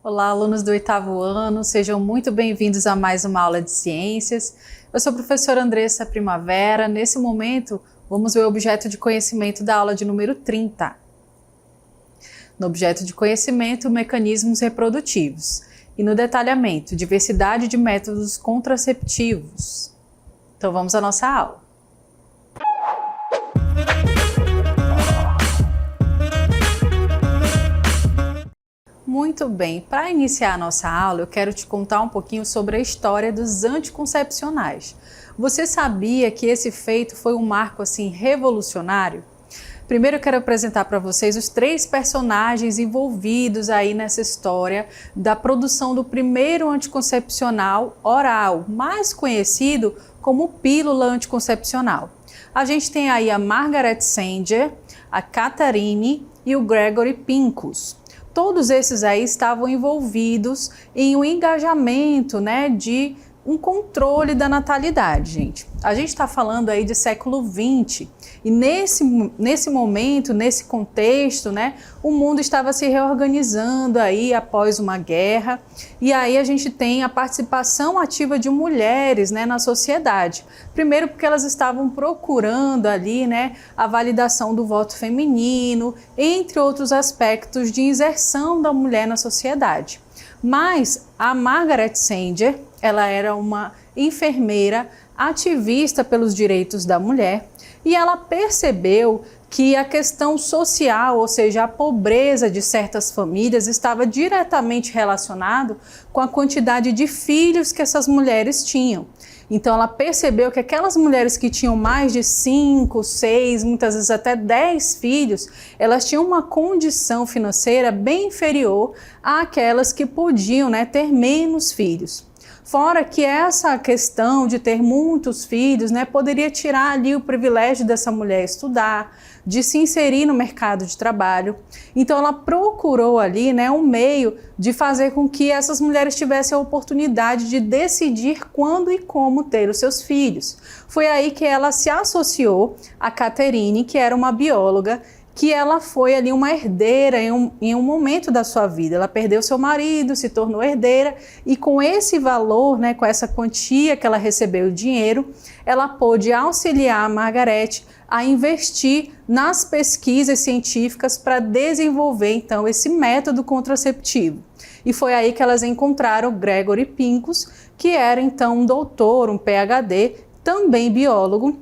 Olá, alunos do 8º ano, sejam muito bem-vindos a mais uma aula de ciências. Eu sou a professora Andressa Primavera. Nesse momento, vamos ver o objeto de conhecimento da aula de número 30. No objeto de conhecimento, mecanismos reprodutivos. E no detalhamento, diversidade de métodos contraceptivos. Então vamos à nossa aula. Muito bem, para iniciar a nossa aula, eu quero te contar um pouquinho sobre a história dos anticoncepcionais. Você sabia que esse feito foi um marco assim revolucionário? Primeiro eu quero apresentar para vocês os 3 personagens envolvidos aí nessa história da produção do primeiro anticoncepcional oral, mais conhecido como pílula anticoncepcional. A gente tem aí a Margaret Sanger, a Catherine e o Gregory Pincus. Todos esses aí estavam envolvidos em um engajamento, de um controle da natalidade, gente. A gente está falando aí de século XX e nesse momento, nesse contexto, o mundo estava se reorganizando aí após uma guerra e aí a gente tem a participação ativa de mulheres, na sociedade. Primeiro porque elas estavam procurando ali, a validação do voto feminino, entre outros aspectos de inserção da mulher na sociedade. Mas a Margaret Sanger, ela era uma enfermeira ativista pelos direitos da mulher e ela percebeu que a questão social, ou seja, a pobreza de certas famílias estava diretamente relacionado com a quantidade de filhos que essas mulheres tinham. Então ela percebeu que aquelas mulheres que tinham mais de 5, 6, muitas vezes até 10 filhos, elas tinham uma condição financeira bem inferior àquelas que podiam ter menos filhos. Fora que essa questão de ter muitos filhos, poderia tirar ali o privilégio dessa mulher estudar, de se inserir no mercado de trabalho. Então ela procurou ali, um meio de fazer com que essas mulheres tivessem a oportunidade de decidir quando e como ter os seus filhos. Foi aí que ela se associou a Catherine, que era uma bióloga, que ela foi ali uma herdeira em um momento da sua vida. Ela perdeu seu marido, se tornou herdeira e com esse valor, com essa quantia que ela recebeu de dinheiro, ela pôde auxiliar a Margaret a investir nas pesquisas científicas para desenvolver então esse método contraceptivo. E foi aí que elas encontraram o Gregory Pincus, que era então um doutor, um PhD, também biólogo,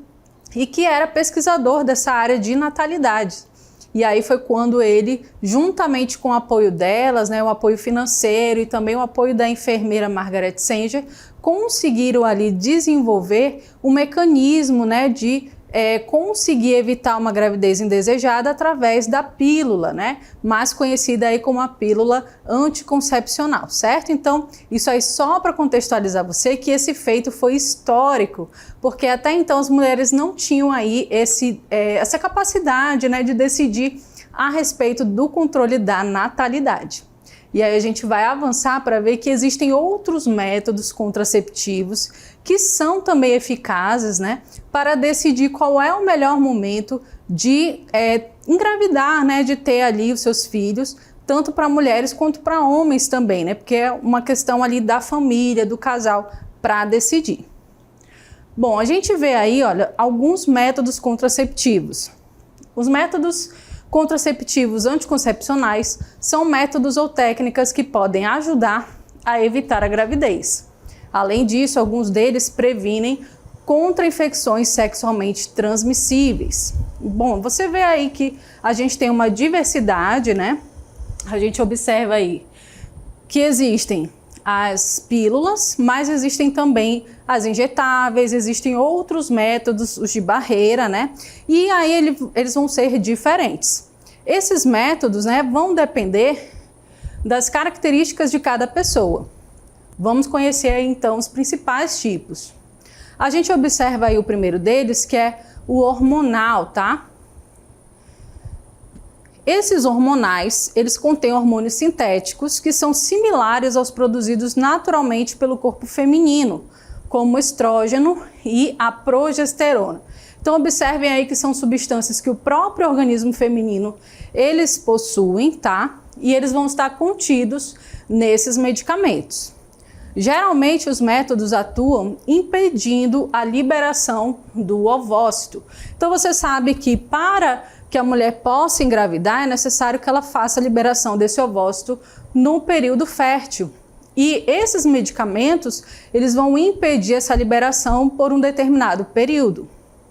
e que era pesquisador dessa área de natalidade. E aí foi quando ele, juntamente com o apoio delas, o apoio financeiro e também o apoio da enfermeira Margaret Sanger, conseguiram ali desenvolver um mecanismo de conseguir evitar uma gravidez indesejada através da pílula, mais conhecida aí como a pílula anticoncepcional, certo? Então, isso aí só para contextualizar você que esse feito foi histórico, porque até então as mulheres não tinham aí essa capacidade, de decidir a respeito do controle da natalidade. E aí a gente vai avançar para ver que existem outros métodos contraceptivos que são também eficazes, para decidir qual é o melhor momento de engravidar, de ter ali os seus filhos, tanto para mulheres quanto para homens também, porque é uma questão ali da família, do casal, para decidir. Bom, a gente vê aí, olha, alguns métodos contraceptivos. Os métodos contraceptivos anticoncepcionais são métodos ou técnicas que podem ajudar a evitar a gravidez. Além disso, alguns deles previnem contra infecções sexualmente transmissíveis. Bom, você vê aí que a gente tem uma diversidade, A gente observa aí que existem as pílulas, mas existem também as injetáveis, existem outros métodos, os de barreira, E aí eles vão ser diferentes. Esses métodos, vão depender das características de cada pessoa. Vamos conhecer aí, então, os principais tipos. A gente observa aí o primeiro deles, que é o hormonal, tá? Esses hormonais, eles contêm hormônios sintéticos que são similares aos produzidos naturalmente pelo corpo feminino, como o estrógeno e a progesterona. Então observem aí que são substâncias que o próprio organismo feminino eles possuem, tá? E eles vão estar contidos nesses medicamentos. Geralmente os métodos atuam impedindo a liberação do ovócito. Então você sabe que para que a mulher possa engravidar é necessário que ela faça a liberação desse ovócito no período fértil. E esses medicamentos, eles vão impedir essa liberação por um determinado período.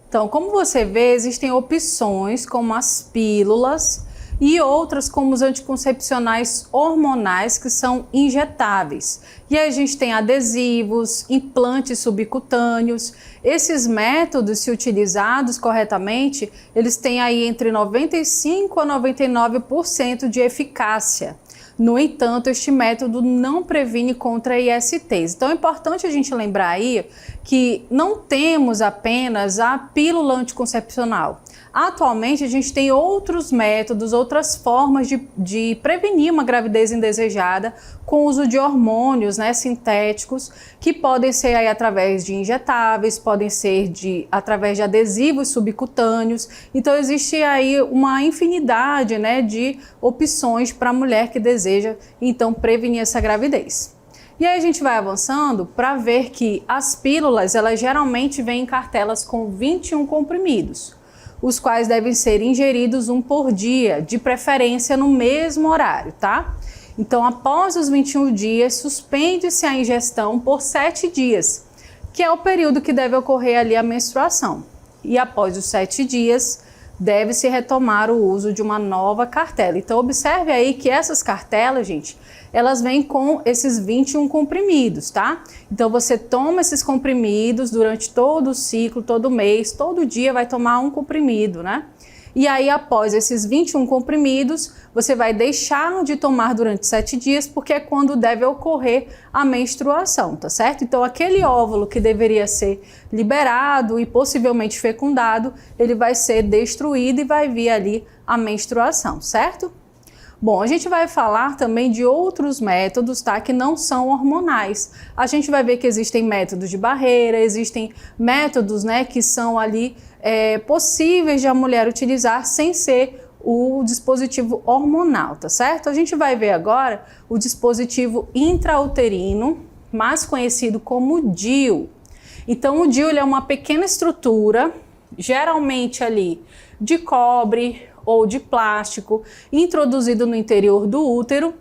Então, como você vê, existem opções como as pílulas e outras como os anticoncepcionais hormonais que são injetáveis. E aí a gente tem adesivos, implantes subcutâneos. Esses métodos, se utilizados corretamente, eles têm aí entre 95% a 99% de eficácia. No entanto, este método não previne contra ISTs. Então é importante a gente lembrar aí que não temos apenas a pílula anticoncepcional. Atualmente a gente tem outros métodos, outras formas de prevenir uma gravidez indesejada com o uso de hormônios, né, sintéticos, que podem ser aí através de injetáveis, podem ser através de adesivos subcutâneos. Então existe aí uma infinidade, né, de opções para a mulher que deseja então prevenir essa gravidez. E aí a gente vai avançando para ver que as pílulas, elas geralmente vêm em cartelas com 21 comprimidos, os quais devem ser ingeridos um por dia, de preferência no mesmo horário, tá? Então, após os 21 dias, suspende-se a ingestão por 7 dias, que é o período que deve ocorrer ali a menstruação. E após os 7 dias, deve-se retomar o uso de uma nova cartela. Então, observe aí que essas cartelas, gente, elas vêm com esses 21 comprimidos, tá? Então você toma esses comprimidos durante todo o ciclo, todo mês, todo dia vai tomar um comprimido, né? E aí após esses 21 comprimidos, você vai deixar de tomar durante 7 dias, porque é quando deve ocorrer a menstruação, tá certo? Então aquele óvulo que deveria ser liberado e possivelmente fecundado, ele vai ser destruído e vai vir ali a menstruação, certo? Bom, a gente vai falar também de outros métodos, tá, que não são hormonais. A gente vai ver que existem métodos de barreira, existem métodos, né, que são ali possíveis de a mulher utilizar sem ser o dispositivo hormonal, tá certo? A gente vai ver agora o dispositivo intrauterino, mais conhecido como DIU. Então o DIU ele é uma pequena estrutura, geralmente ali de cobre ou de plástico, introduzido no interior do útero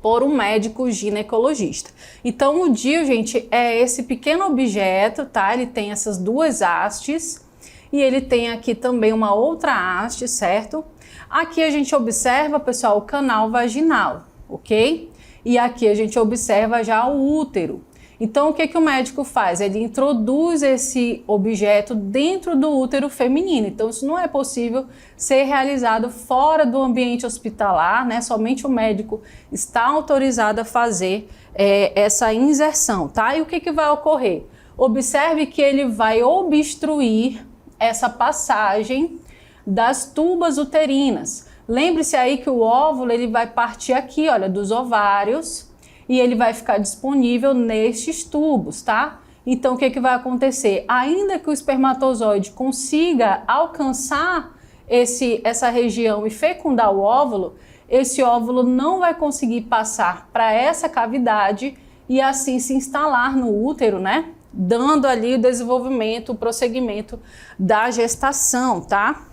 por um médico ginecologista. Então o DIU, gente, é esse pequeno objeto, tá? Ele tem essas duas hastes e ele tem aqui também uma outra haste, certo? Aqui a gente observa, pessoal, o canal vaginal, ok? E aqui a gente observa já o útero. Então, o que que o médico faz? Ele introduz esse objeto dentro do útero feminino. Então, isso não é possível ser realizado fora do ambiente hospitalar, né? Somente o médico está autorizado a fazer essa inserção, tá? E o que que vai ocorrer? Observe que ele vai obstruir essa passagem das tubas uterinas. Lembre-se aí que o óvulo ele vai partir aqui, olha, dos ovários, e ele vai ficar disponível nestes tubos, tá? Então o que que vai acontecer? Ainda que o espermatozoide consiga alcançar essa região e fecundar o óvulo, esse óvulo não vai conseguir passar para essa cavidade e assim se instalar no útero, né? Dando ali o desenvolvimento, o prosseguimento da gestação, tá?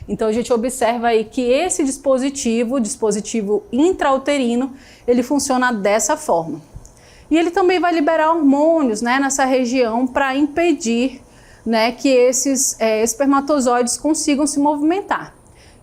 Então a gente observa aí que esse dispositivo, intrauterino, ele funciona dessa forma. E ele também vai liberar hormônios, né, nessa região para impedir, né, que esses espermatozoides consigam se movimentar.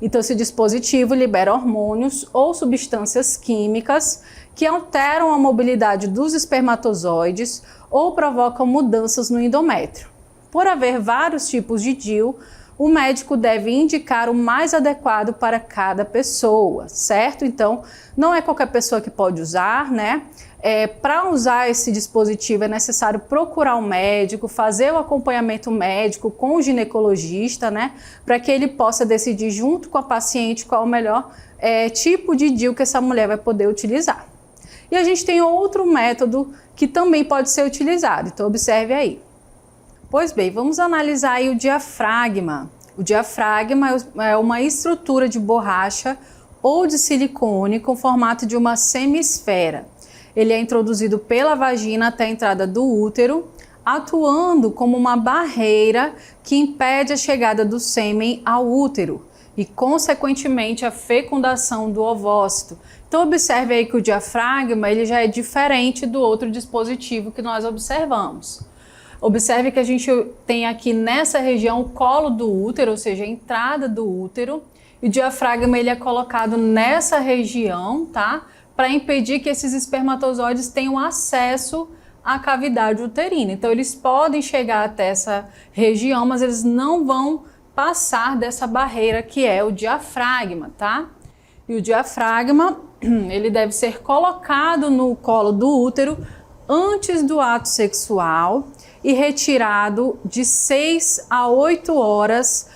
Então esse dispositivo libera hormônios ou substâncias químicas que alteram a mobilidade dos espermatozoides ou provocam mudanças no endométrio. Por haver vários tipos de DIU, o médico deve indicar o mais adequado para cada pessoa, certo? Então, não é qualquer pessoa que pode usar, né? Para usar esse dispositivo é necessário procurar um médico, fazer o acompanhamento médico com o ginecologista, né? Para que ele possa decidir junto com a paciente qual o melhor tipo de DIU que essa mulher vai poder utilizar. E a gente tem outro método que também pode ser utilizado, então observe aí. Pois bem, vamos analisar aí o diafragma. O diafragma é uma estrutura de borracha ou de silicone com formato de uma semisfera. Ele é introduzido pela vagina até a entrada do útero, atuando como uma barreira que impede a chegada do sêmen ao útero e, consequentemente, a fecundação do ovócito. Então, observe aí que o diafragma ele já é diferente do outro dispositivo que nós observamos. Observe que a gente tem aqui nessa região o colo do útero, ou seja, a entrada do útero, e o diafragma ele é colocado nessa região, tá? Para impedir que esses espermatozoides tenham acesso à cavidade uterina. Então, eles podem chegar até essa região, mas eles não vão passar dessa barreira que é o diafragma, tá? E o diafragma, ele deve ser colocado no colo do útero antes do ato sexual e retirado de 6 a 8 horas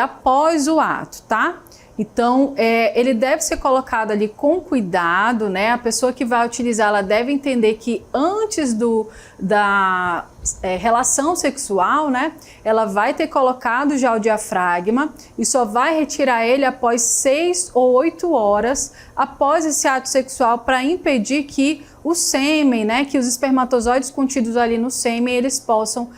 após o ato, tá? Então, ele deve ser colocado ali com cuidado, né? A pessoa que vai utilizar, ela deve entender que antes da relação sexual, né? Ela vai ter colocado já o diafragma e só vai retirar ele após 6 ou 8 horas após esse ato sexual para impedir que o sêmen, né? Que os espermatozoides contidos ali no sêmen, eles possam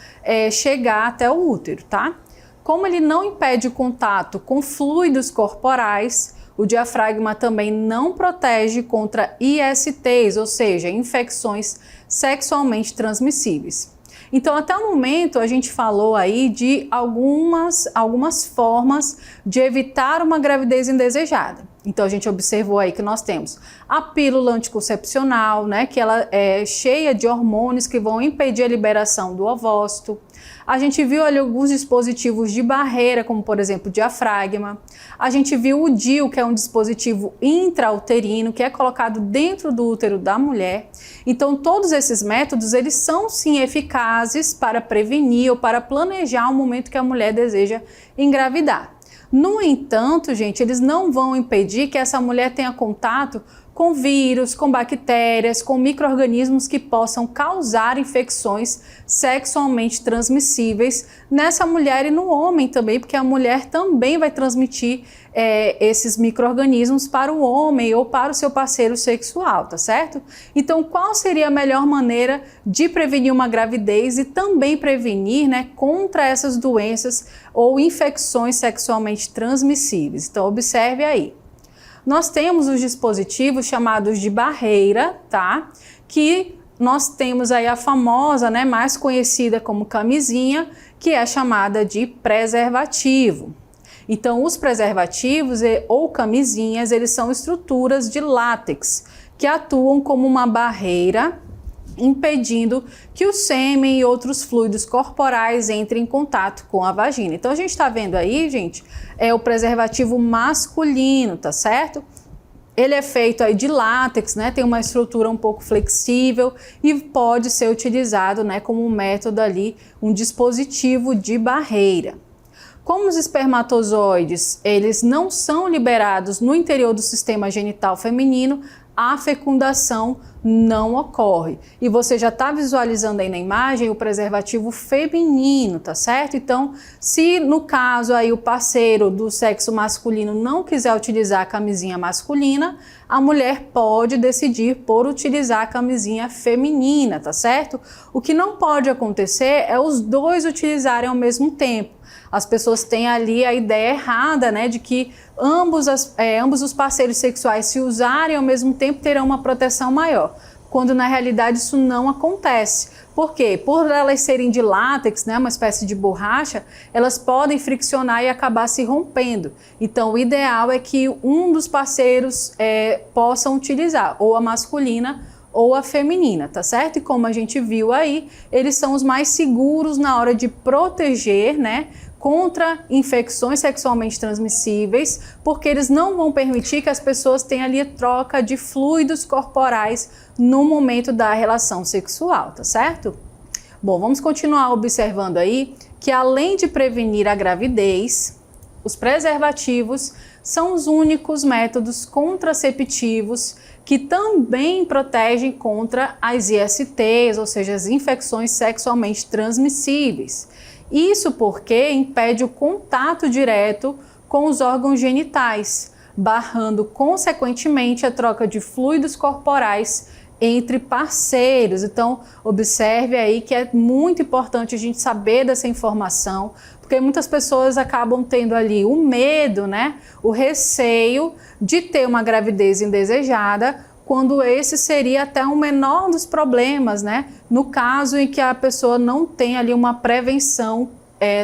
chegar até o útero, tá? Como ele não impede o contato com fluidos corporais, o diafragma também não protege contra ISTs, ou seja, infecções sexualmente transmissíveis. Então, até o momento, a gente falou aí de algumas formas de evitar uma gravidez indesejada. Então, a gente observou aí que nós temos a pílula anticoncepcional, né, que ela é cheia de hormônios que vão impedir a liberação do ovócito. A gente viu ali alguns dispositivos de barreira, como por exemplo o diafragma. A gente viu o DIU, que é um dispositivo intrauterino, que é colocado dentro do útero da mulher. Então todos esses métodos, eles são sim eficazes para prevenir ou para planejar o momento que a mulher deseja engravidar. No entanto, gente, eles não vão impedir que essa mulher tenha contato com vírus, com bactérias, com micro-organismos que possam causar infecções sexualmente transmissíveis nessa mulher e no homem também, porque a mulher também vai transmitir esses micro-organismos para o homem ou para o seu parceiro sexual, tá certo? Então, qual seria a melhor maneira de prevenir uma gravidez e também prevenir, né, contra essas doenças ou infecções sexualmente transmissíveis? Então, observe aí. Nós temos os dispositivos chamados de barreira, tá? Que nós temos aí a famosa, né, mais conhecida como camisinha, que é chamada de preservativo. Então, os preservativos ou camisinhas, eles são estruturas de látex que atuam como uma barreira, impedindo que o sêmen e outros fluidos corporais entrem em contato com a vagina. Então a gente está vendo aí, gente, é o preservativo masculino, tá certo? Ele é feito aí de látex, né? Tem uma estrutura um pouco flexível e pode ser utilizado, né, como um método ali, um dispositivo de barreira. Como os espermatozoides, eles não são liberados no interior do sistema genital feminino, a fecundação não ocorre. E você já está visualizando aí na imagem o preservativo feminino, tá certo? Então, se no caso aí o parceiro do sexo masculino não quiser utilizar a camisinha masculina, a mulher pode decidir por utilizar a camisinha feminina, tá certo? O que não pode acontecer é os dois utilizarem ao mesmo tempo. As pessoas têm ali a ideia errada, né, de que ambos os parceiros sexuais, se usarem ao mesmo tempo, terão uma proteção maior, quando na realidade isso não acontece. Por quê? Por elas serem de látex, né, uma espécie de borracha, elas podem friccionar e acabar se rompendo. Então o ideal é que um dos parceiros possam utilizar, ou a masculina ou a feminina, tá certo? E como a gente viu aí, eles são os mais seguros na hora de proteger, né, contra infecções sexualmente transmissíveis, porque eles não vão permitir que as pessoas tenham ali troca de fluidos corporais no momento da relação sexual, tá certo? Bom, vamos continuar observando aí que além de prevenir a gravidez, Os preservativos são os únicos métodos contraceptivos que também protegem contra as ISTs, ou seja, as infecções sexualmente transmissíveis. Isso porque impede o contato direto com os órgãos genitais, barrando consequentemente a troca de fluidos corporais entre parceiros. Então, observe aí que é muito importante a gente saber dessa informação, porque muitas pessoas acabam tendo ali o medo, né, o receio de ter uma gravidez indesejada, quando esse seria até o menor dos problemas, né, no caso em que a pessoa não tem ali uma prevenção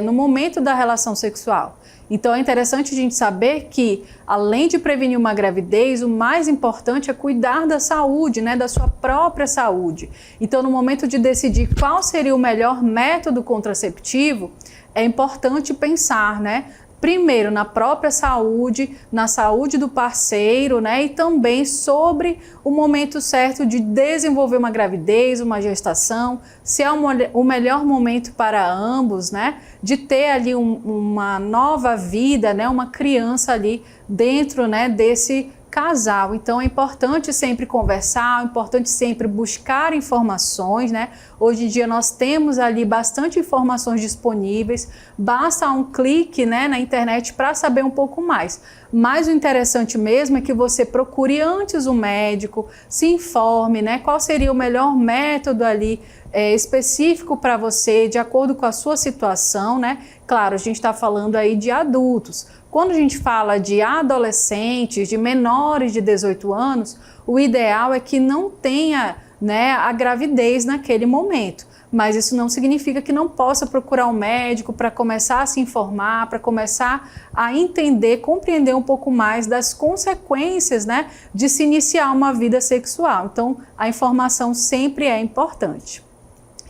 no momento da relação sexual. Então é interessante a gente saber que, além de prevenir uma gravidez, o mais importante é cuidar da saúde, né, da sua própria saúde. Então, no momento de decidir qual seria o melhor método contraceptivo, é importante pensar, né, primeiro na própria saúde, na saúde do parceiro, né, e também sobre o momento certo de desenvolver uma gravidez, uma gestação, se é o melhor momento para ambos, né, de ter ali uma nova vida, né, uma criança ali dentro, né, desse casal. Então é importante sempre conversar, é importante sempre buscar informações, né? Hoje em dia nós temos ali bastante informações disponíveis, basta um clique, né, na internet para saber um pouco mais. Mas o interessante mesmo é que você procure antes o médico, se informe, né, qual seria o melhor método ali específico para você, de acordo com a sua situação, né? Claro, a gente está falando aí de adultos. Quando a gente fala de adolescentes, de menores de 18 anos, o ideal é que não tenha, né, a gravidez naquele momento. Mas isso não significa que não possa procurar um médico para começar a se informar, para começar a entender, compreender um pouco mais das consequências, né, de se iniciar uma vida sexual. Então, a informação sempre é importante.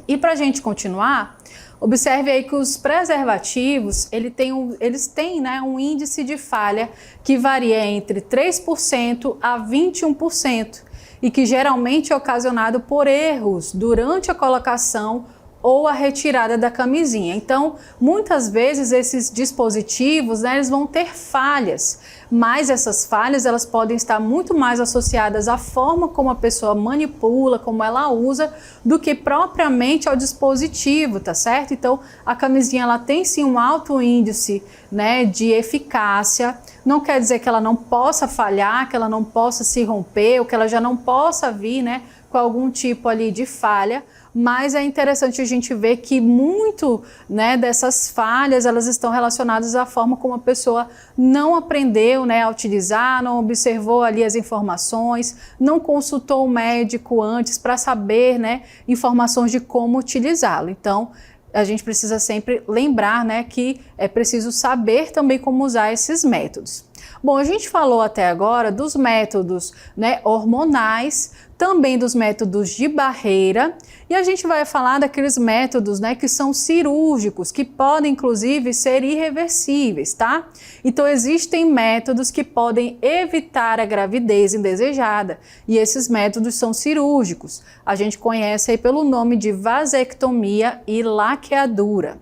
E para a gente continuar, observe aí que os preservativos, eles têm, né, um índice de falha que varia entre 3% a 21% e que geralmente é ocasionado por erros durante a colocação ou a retirada da camisinha. Então, muitas vezes esses dispositivos, né, eles vão ter falhas, mas essas falhas elas podem estar muito mais associadas à forma como a pessoa manipula, como ela usa, do que propriamente ao dispositivo, tá certo? Então, a camisinha ela tem sim um alto índice, né, de eficácia. Não quer dizer que ela não possa falhar, que ela não possa se romper, ou que ela já não possa vir, né, com algum tipo ali de falha, mas é interessante a gente ver que muito, né, dessas falhas elas estão relacionadas à forma como a pessoa não aprendeu, né, a utilizar, não observou ali as informações, não consultou o médico antes para saber, né, informações de como utilizá-lo. Então, a gente precisa sempre lembrar, né, que é preciso saber também como usar esses métodos. Bom, a gente falou até agora dos métodos, né, hormonais, também dos métodos de barreira, e a gente vai falar daqueles métodos, né, que são cirúrgicos, que podem inclusive ser irreversíveis, tá? Então existem métodos que podem evitar a gravidez indesejada, e esses métodos são cirúrgicos. A gente conhece aí pelo nome de vasectomia e laqueadura.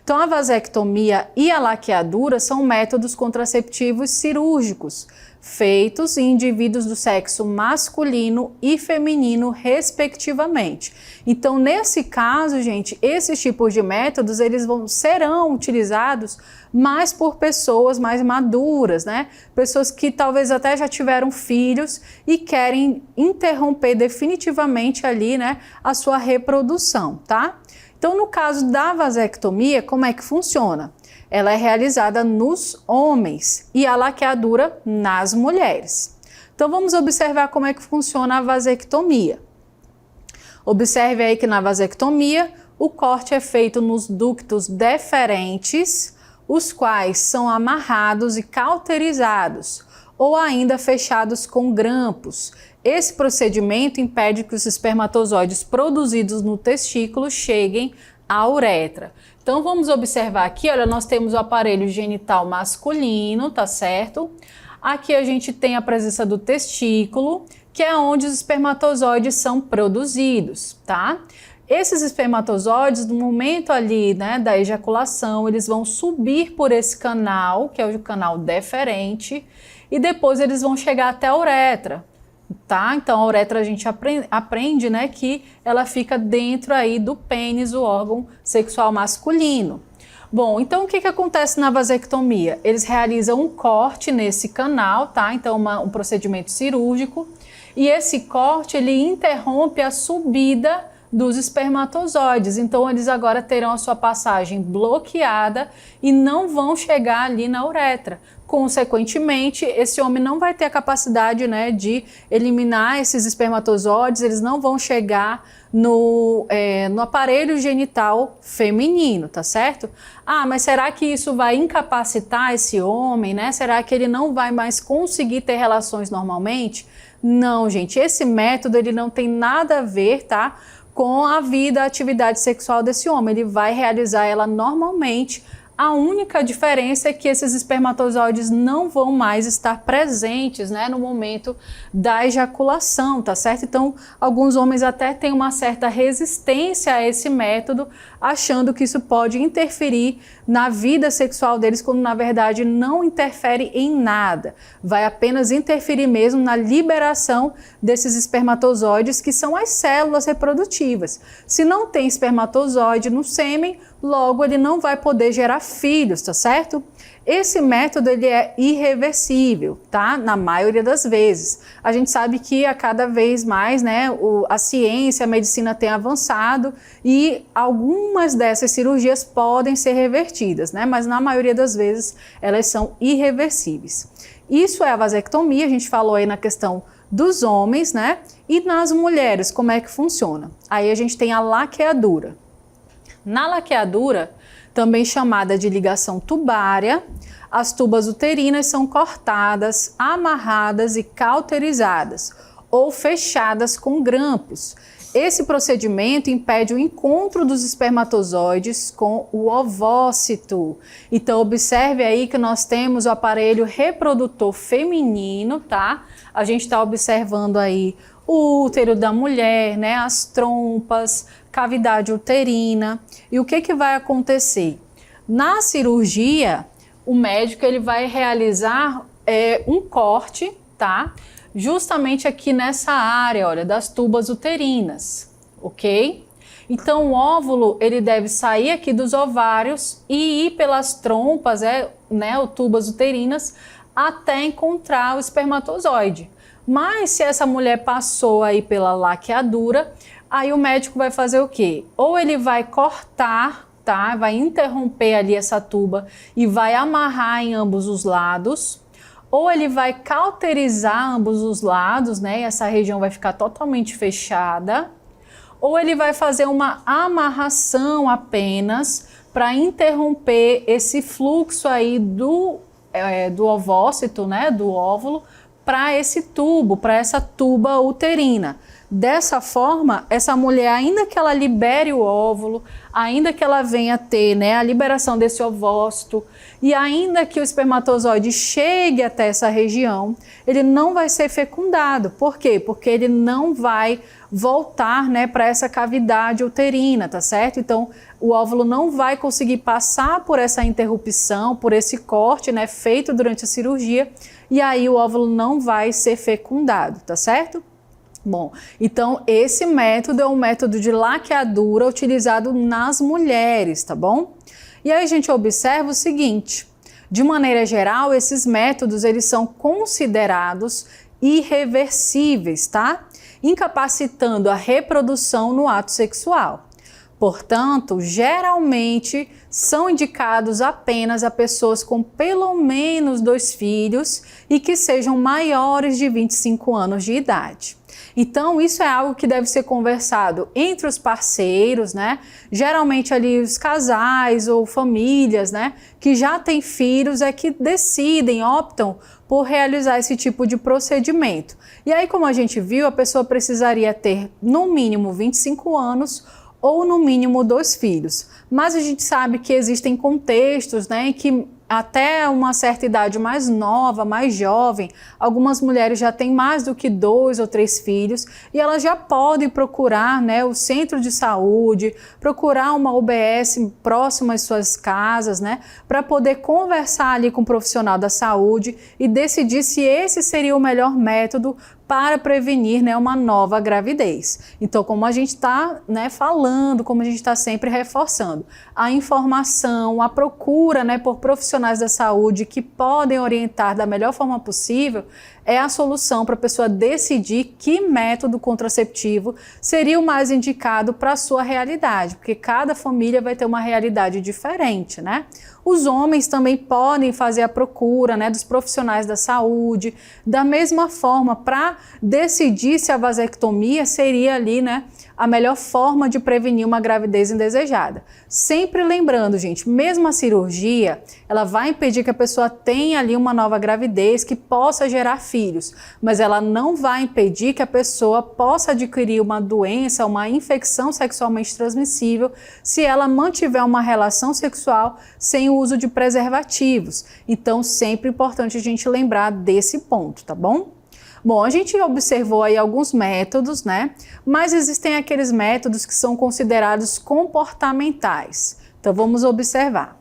Então, a vasectomia e a laqueadura são métodos contraceptivos cirúrgicos, feitos em indivíduos do sexo masculino e feminino, respectivamente. Então, nesse caso, gente, esses tipos de métodos, serão utilizados mais por pessoas mais maduras, né? Pessoas que talvez até já tiveram filhos e querem interromper definitivamente ali, né, a sua reprodução, tá? Então, no caso da vasectomia, como é que funciona? Ela é realizada nos homens e a laqueadura nas mulheres. Então, vamos observar como é que funciona a vasectomia. Observe aí que na vasectomia, o corte é feito nos ductos deferentes, os quais são amarrados e cauterizados, ou ainda fechados com grampos. Esse procedimento impede que os espermatozoides produzidos no testículo cheguem à uretra. Então vamos observar aqui, olha, nós temos o aparelho genital masculino, tá certo? Aqui a gente tem a presença do testículo, que é onde os espermatozoides são produzidos, tá? Esses espermatozoides, no momento ali, né, da ejaculação, eles vão subir por esse canal, que é o canal deferente, e depois eles vão chegar até a uretra, tá? Então a uretra a gente aprende, né, que ela fica dentro aí do pênis, o órgão sexual masculino. Bom, então o que acontece na vasectomia? Eles realizam um corte nesse canal, tá? Então um procedimento cirúrgico, e esse corte ele interrompe a subida dos espermatozoides, então eles agora terão a sua passagem bloqueada e não vão chegar ali na uretra. Consequentemente, esse homem não vai ter a capacidade, né, de eliminar esses espermatozoides, eles não vão chegar no aparelho genital feminino, tá certo? Ah, mas será que isso vai incapacitar esse homem, né? Será que ele não vai mais conseguir ter relações normalmente? Não, gente, esse método ele não tem nada a ver, tá, com a vida, a atividade sexual desse homem. Ele vai realizar ela normalmente. A única diferença é que esses espermatozoides não vão mais estar presentes, né, no momento da ejaculação, tá certo? Então, alguns homens até têm uma certa resistência a esse método, achando que isso pode interferir na vida sexual deles, quando na verdade não interfere em nada. Vai apenas interferir mesmo na liberação desses espermatozoides, que são as células reprodutivas. Se não tem espermatozoide no sêmen, logo ele não vai poder gerar filhos, tá certo? Esse método ele é irreversível, tá? Na maioria das vezes. A gente sabe que a cada vez mais, né, a ciência, a medicina tem avançado e algumas dessas cirurgias podem ser revertidas, né? Mas na maioria das vezes elas são irreversíveis. Isso é a vasectomia, a gente falou aí na questão dos homens, né? E nas mulheres, como é que funciona? Aí a gente tem a laqueadura. Na laqueadura, também chamada de ligação tubária, as tubas uterinas são cortadas, amarradas e cauterizadas ou fechadas com grampos. Esse procedimento impede o encontro dos espermatozoides com o ovócito. Então observe aí que nós temos o aparelho reprodutor feminino, tá? A gente está observando aí o útero da mulher, né? As trompas, cavidade uterina. E o que vai acontecer? Na cirurgia, o médico ele vai realizar um corte, tá? Justamente aqui nessa área, olha, das tubas uterinas, ok? Então o óvulo ele deve sair aqui dos ovários e ir pelas trompas, né, ou tubas uterinas, até encontrar o espermatozoide. Mas se essa mulher passou aí pela laqueadura, aí o médico vai fazer o quê? Ou ele vai cortar, tá? Vai interromper ali essa tuba e vai amarrar em ambos os lados, ou ele vai cauterizar ambos os lados, né? E essa região vai ficar totalmente fechada, ou ele vai fazer uma amarração apenas para interromper esse fluxo aí do ovócito, né? Do óvulo, para esse tubo, para essa tuba uterina. Dessa forma, essa mulher, ainda que ela libere o óvulo, ainda que ela venha ter, né, a liberação desse ovócito, e ainda que o espermatozoide chegue até essa região, ele não vai ser fecundado. Por quê? Porque ele não vai voltar, né, para essa cavidade uterina, tá certo? Então, o óvulo não vai conseguir passar por essa interrupção, por esse corte, né, feito durante a cirurgia, e aí o óvulo não vai ser fecundado, tá certo? Bom, então esse método é um método de laqueadura utilizado nas mulheres, tá bom? E aí a gente observa o seguinte, de maneira geral, esses métodos eles são considerados irreversíveis, tá? Incapacitando a reprodução no ato sexual. Portanto, geralmente são indicados apenas a pessoas com pelo menos 2 filhos e que sejam maiores de 25 anos de idade. Então, isso é algo que deve ser conversado entre os parceiros, né? Geralmente ali os casais ou famílias, né, que já têm filhos é que decidem, optam por realizar esse tipo de procedimento. E aí, como a gente viu, a pessoa precisaria ter no mínimo 25 anos ou no mínimo 2 filhos. Mas a gente sabe que existem contextos, né, em que até uma certa idade mais nova, mais jovem, algumas mulheres já têm mais do que 2 ou 3 filhos e elas já podem procurar, né, o centro de saúde, procurar uma UBS próxima às suas casas, né, para poder conversar ali com o profissional da saúde e decidir se esse seria o melhor método para prevenir, né, uma nova gravidez. Então, como a gente está, né, falando, como a gente está sempre reforçando, a informação, a procura, né, por profissionais da saúde que podem orientar da melhor forma possível é a solução para a pessoa decidir que método contraceptivo seria o mais indicado para a sua realidade, porque cada família vai ter uma realidade diferente, né? Os homens também podem fazer a procura, né, dos profissionais da saúde, da mesma forma, para decidir se a vasectomia seria ali, né, a melhor forma de prevenir uma gravidez indesejada. Sempre lembrando, gente, mesmo a cirurgia, ela vai impedir que a pessoa tenha ali uma nova gravidez que possa gerar filhos, mas ela não vai impedir que a pessoa possa adquirir uma doença, uma infecção sexualmente transmissível se ela mantiver uma relação sexual sem o uso de preservativos. Então, sempre é importante a gente lembrar desse ponto, tá bom? Bom, a gente observou aí alguns métodos, né? Mas existem aqueles métodos que são considerados comportamentais. Então, vamos observar.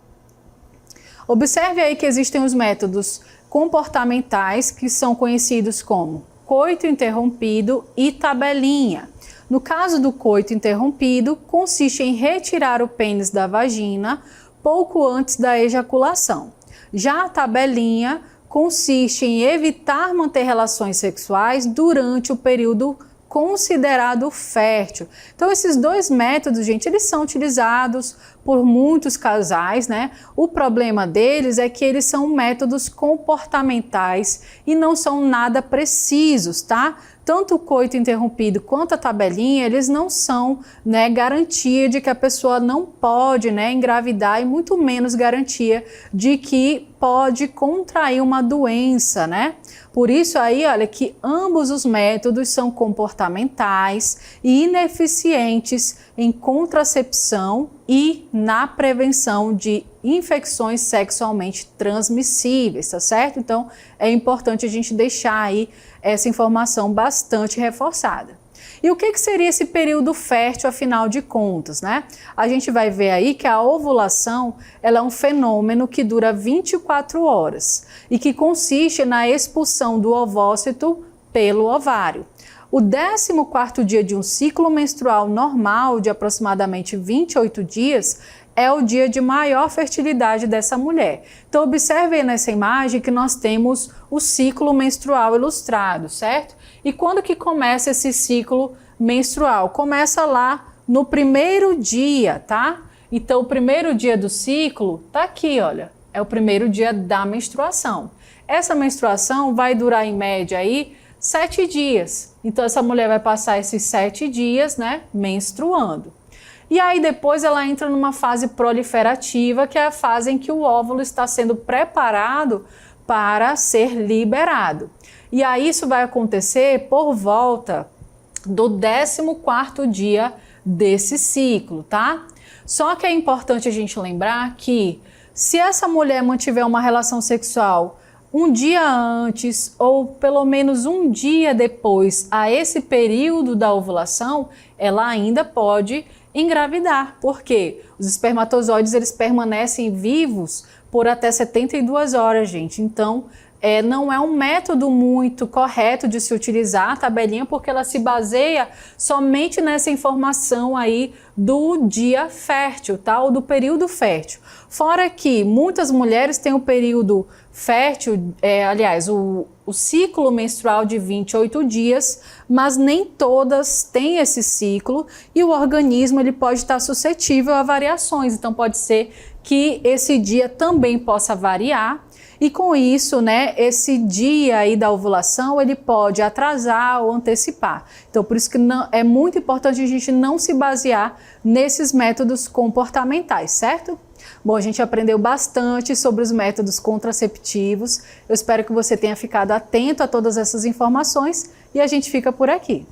Observe aí que existem os métodos comportamentais, que são conhecidos como coito interrompido e tabelinha. No caso do coito interrompido, consiste em retirar o pênis da vagina pouco antes da ejaculação. Já a tabelinha consiste em evitar manter relações sexuais durante o período considerado fértil. Então, esses dois métodos, gente, eles são utilizados por muitos casais, né? O problema deles é que eles são métodos comportamentais e não são nada precisos, tá? Tanto o coito interrompido quanto a tabelinha, eles não são, né, garantia de que a pessoa não pode, né, engravidar e muito menos garantia de que pode contrair uma doença, né? Por isso aí, olha, que ambos os métodos são comportamentais e ineficientes em contracepção e na prevenção de infecções sexualmente transmissíveis, tá certo? Então, é importante a gente deixar aí essa informação bastante reforçada. E o que seria esse período fértil, afinal de contas, né? A gente vai ver aí que a ovulação, ela é um fenômeno que dura 24 horas e que consiste na expulsão do ovócito pelo ovário. O 14º dia de um ciclo menstrual normal, de aproximadamente 28 dias, é o dia de maior fertilidade dessa mulher. Então, observe aí nessa imagem que nós temos o ciclo menstrual ilustrado, certo? E quando que começa esse ciclo menstrual? Começa lá no primeiro dia, tá? Então, o primeiro dia do ciclo tá aqui, olha, é o primeiro dia da menstruação. Essa menstruação vai durar em média aí 7 dias. Então, essa mulher vai passar esses 7 dias, né, menstruando. E aí depois ela entra numa fase proliferativa, que é a fase em que o óvulo está sendo preparado para ser liberado. E aí isso vai acontecer por volta do 14º dia desse ciclo, tá? Só que é importante a gente lembrar que se essa mulher mantiver uma relação sexual um dia antes ou pelo menos um dia depois a esse período da ovulação, ela ainda pode engravidar, porque os espermatozoides eles permanecem vivos por até 72 horas, gente. Então, não é um método muito correto de se utilizar a tabelinha, porque ela se baseia somente nessa informação aí do dia fértil, tá? Ou do período fértil. Fora que muitas mulheres têm o período fértil, aliás, o ciclo menstrual de 28 dias, mas nem todas têm esse ciclo e o organismo ele pode estar suscetível a variações. Então pode ser que esse dia também possa variar e com isso, né, esse dia aí da ovulação ele pode atrasar ou antecipar. Então por isso que é muito importante a gente não se basear nesses métodos comportamentais, certo? Bom, a gente aprendeu bastante sobre os métodos contraceptivos. Eu espero que você tenha ficado atento a todas essas informações e a gente fica por aqui.